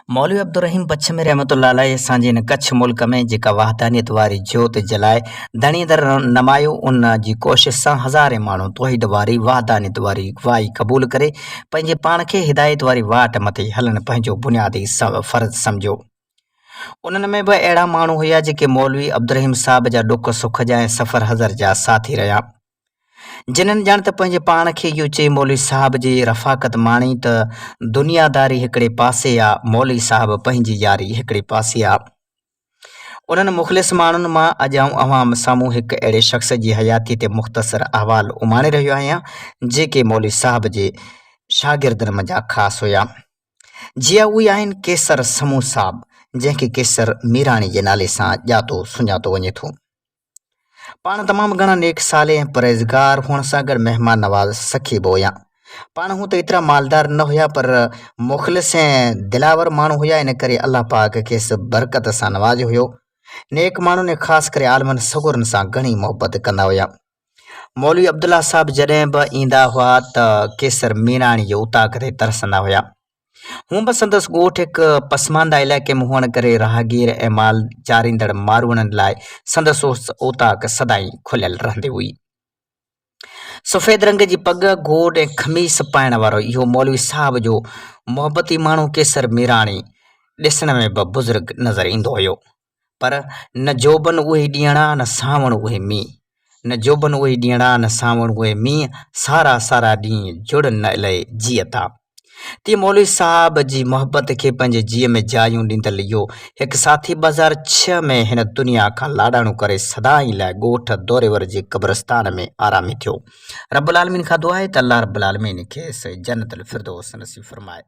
मौलवी अब्दुर्रहीम बच्चमी रहमतुल्लाह अलैह असांजे इन कच्छ मुल्क में जेका वहदानियत वारी जोत जलाए धणीदर नमायो उन जी कोशिश सां हज़ारे माण्हू तौहीद वारी वहदानियत वारी वाई क़बूल करे पंहिंजे पाण खे हिदायत वारी वाट मथे हलणु पंहिंजो बुनियादी फ़र्ज़ सम्झो। उन्हनि में बि अहिड़ा माण्हू हुया जेके मौलवी अब्दुर्रहीम साहब जा ॾुख सुख जा ऐं सफ़र हज़र जा साथी रहिया, जिन्हनि ॼण त पंहिंजे पाण खे इहो चई मौलवी साहब जी रफ़ाक़त माणी त दुनियादारी हिकिड़े पासे आहे, मौलवी साहब पंहिंजी यारी हिकिड़े पासे आहे। उन्हनि मुख़लिस माण्हुनि मां अॼु आउं अवां साम्हूं हिकु अहिड़े शख़्स जी हयाती ते मुख़्तसर अहवाल उमाणे रहियो आहियां जेके मौलवी साहब जे शागिर्दनि मंझां ख़ासि हुया। जीअं उहे आहिनि केसर समूह साहब, जंहिंखे केसर मीराणी जे नाले सां ॼातो सुञातो वञे थो। पाण तमामु घणा नेक साले ऐं परहेज़गार हुअण सां गॾु महिमान नवाज़ सखी बि हुया। पाण हू त एतिरा मालदार न हुया पर मुख़लिस ऐं दिलावर माण्हू हुया, इन करे अलाह पाक खेसि बरकत सां नवाज़ियो हुयो। नेक माण्हुनि ऐं ख़ासि करे आलमनि सगुरनि सां घणी मोहबत कंदा हुया। मौलवी अब्दुल्ला साहब जॾहिं बि ईंदा हुआ त केसर मीराणी जे उताक ते तरसंदा हुया। हूअं बि संदसि ॻोठ हिकु पसमानदा इलाइक़े में हुअण करे राहगीर ऐं माल चारींदड़ मारूअड़नि लाइ संदसि ओताक सदाई खुलियल रहंदी हुई। सफ़ेद रंग जी पग घोड़ ऐं खमीस पाइण वारो इहो मौलवी साहब जो मोहबती माण्हू केसर मीराणी ॾिसण में बि बुज़ुर्ग नज़र ईंदो हुयो, पर न जोबन उहे ॾींहणा न सावण उहे मींहुं, न जोबन उहे ॾींहणा न सावण उहे मींहुं, सारा सारा ॾींहं जुड़ न लहे जीअता। तीअं मौलवी साहब जी मोहबत खे पंहिंजे जीअ में जायूं ॾींदल इहो हिकु साथी 2006 में हिन दुनिया खां लाॾाणो करे सदाई लाइ ॻोठ दौरेवर जे क़ब्रस्तान में आरामी थियो। रब्बुल आलमीन खां दुआ आहे त अल्लाह रब्बुल आलमीन खेसि जन्नतुल फिरदौस नसीब फरमाए।